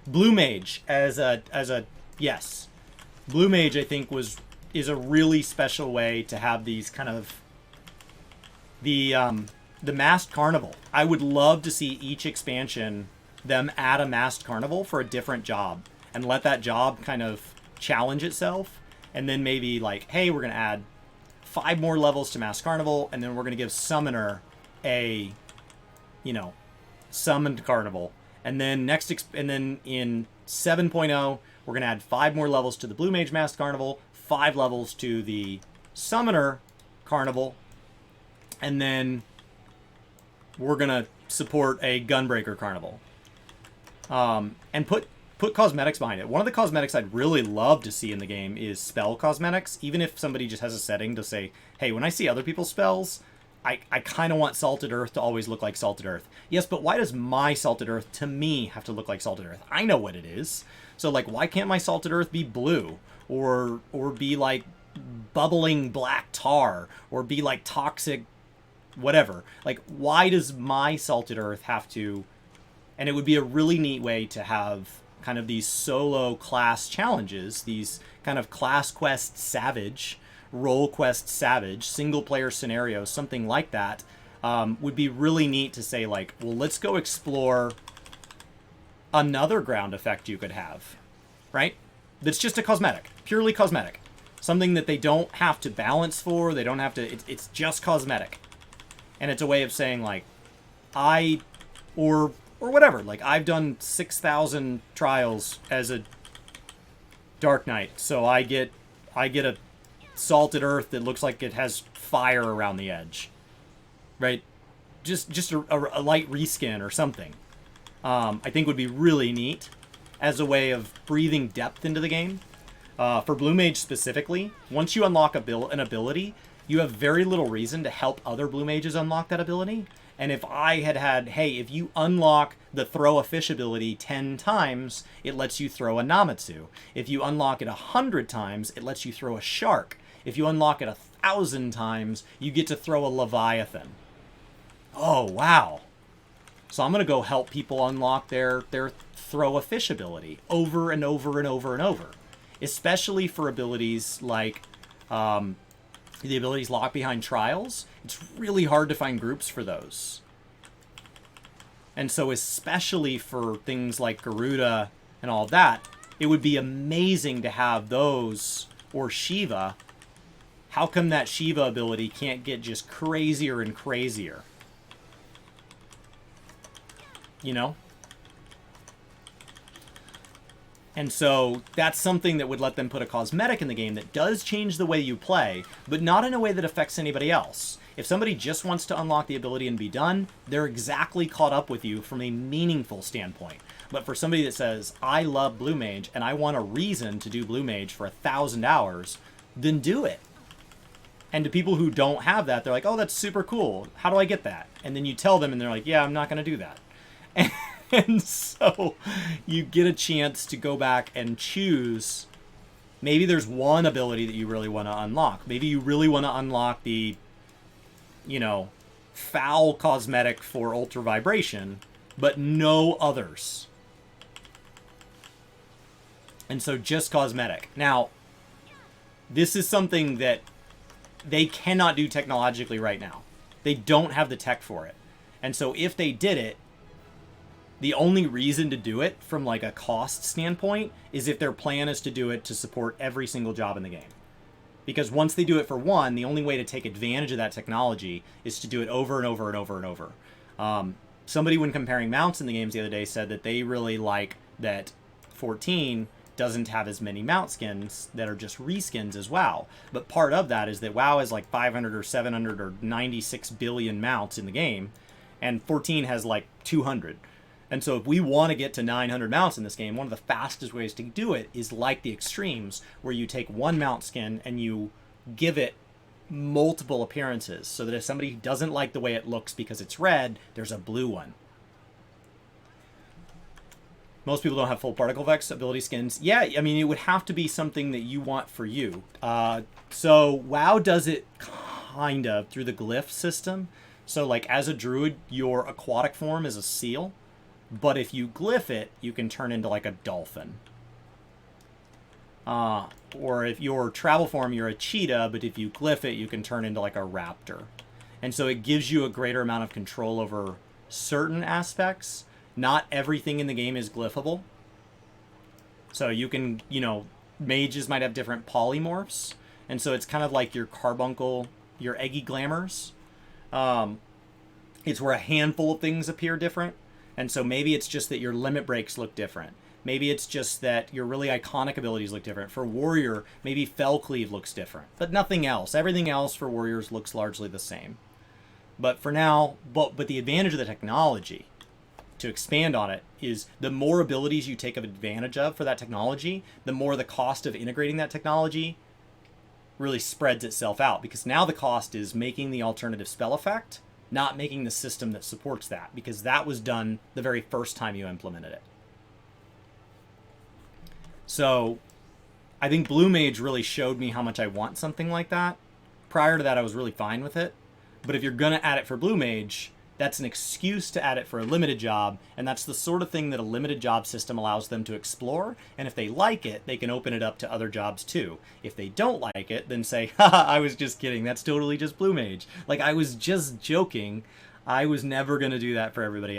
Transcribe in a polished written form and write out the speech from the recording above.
Blue Mage yes. Blue Mage, I think, is a really special way to have these kind of the masked carnival. I would love to see each expansion them add a masked carnival for a different job and let that job kind of challenge itself, and then maybe like, hey, we're gonna add 5 more levels to masked carnival, and then we're gonna give summoner a, you know, summoned carnival, and then and then in 7.0 we're gonna add 5 more levels to the blue mage masked carnival, 5 levels to the summoner carnival, and then we're gonna support a gunbreaker carnival, and put cosmetics behind it. One of the cosmetics I'd really love to see in the game is spell cosmetics. Even if somebody just has a setting to say, hey, when I see other people's spells, I kind of want Salted Earth to always look like Salted Earth. Yes, but why does my Salted Earth, to me, have to look like Salted Earth? I know what it is. So, like, why can't my Salted Earth be blue? Or be, like, bubbling black tar? Or be, like, toxic whatever? Like, why does my Salted Earth have to... And it would be a really neat way to have kind of these solo class challenges, these kind of class quest savage, role quest savage, single player scenarios, something like that, would be really neat to say, like, well, let's go explore another ground effect you could have, right? That's just a cosmetic, purely cosmetic. Something that they don't have to balance for, they don't have to, it's just cosmetic. And it's a way of saying, like, or whatever, like, I've done 6,000 trials as a Dark Knight, so I get a Salted Earth that looks like it has fire around the edge, right? Just a light reskin or something. I think would be really neat as a way of breathing depth into the game. For Blue Mage specifically, once you unlock an ability, you have very little reason to help other Blue Mages unlock that ability. And if I had, hey, if you unlock the throw a fish ability 10 times, it lets you throw a Namatsu. If you unlock it 100 times, it lets you throw a shark. If you unlock it 1,000 times, you get to throw a Leviathan. Oh, wow. So I'm going to go help people unlock their throw a fish ability over and over and over and over. Especially for abilities like the abilities locked behind trials. It's really hard to find groups for those. And so especially for things like Garuda and all that, it would be amazing to have those, or Shiva. How come that Shiva ability can't get just crazier and crazier? You know? And so that's something that would let them put a cosmetic in the game that does change the way you play, but not in a way that affects anybody else. If somebody just wants to unlock the ability and be done, they're exactly caught up with you from a meaningful standpoint. But for somebody that says, I love Blue Mage and I want a reason to do Blue Mage for 1,000 hours, then do it. And to people who don't have that, they're like, oh, that's super cool. How do I get that? And then you tell them and they're like, yeah, I'm not going to do that. And so you get a chance to go back and choose. Maybe there's one ability that you really want to unlock. Maybe you really want to unlock the, foul cosmetic for ultra vibration, but no others. And so just cosmetic. Now, this is something that they cannot do technologically right now. They don't have the tech for it. And so if they did it, the only reason to do it from like a cost standpoint is if their plan is to do it to support every single job in the game. Because once they do it for one, the only way to take advantage of that technology is to do it over and over and over and over. Somebody, when comparing mounts in the games the other day, said that they really like that 14 doesn't have as many mount skins that are just reskins as WoW. But part of that is that WoW has like 500 or 700 or 96 billion mounts in the game, and 14 has like 200. And so if we want to get to 900 mounts in this game, one of the fastest ways to do it is like the extremes, where you take one mount skin and you give it multiple appearances, so that if somebody doesn't like the way it looks because it's red, there's a blue one. Most people don't have full particle vex ability skins. Yeah, I mean, it would have to be something that you want for you. So WoW does it kind of through the glyph system. So like as a druid, your aquatic form is a seal. but if you glyph it, you can turn into like a dolphin. Or if your travel form, you're a cheetah, but if you glyph it, you can turn into like a raptor. And so it gives you a greater amount of control over certain aspects. Not everything in the game is glyphable. So you can, you know, mages might have different polymorphs. And so it's kind of like your carbuncle, your eggy glamours. It's where a handful of things appear different. And so maybe it's just that your limit breaks look different. Maybe it's just that your really iconic abilities look different. For Warrior, maybe Fell Cleave looks different. But nothing else. Everything else for Warriors looks largely the same. But for now, but the advantage of the technology, to expand on it, is the more abilities you take advantage of for that technology, the more the cost of integrating that technology really spreads itself out. Because now the cost is making the alternative spell effect, not making the system that supports that. Because that was done the very first time you implemented it. So I think Blue Mage really showed me how much I want something like that. Prior to that, I was really fine with it. But if you're going to add it for Blue Mage, that's an excuse to add it for a limited job, and that's the sort of thing that a limited job system allows them to explore, and if they like it, they can open it up to other jobs too. If they don't like it, then say, haha, I was just kidding, that's totally just Blue Mage. Like, I was just joking. I was never going to do that for everybody else.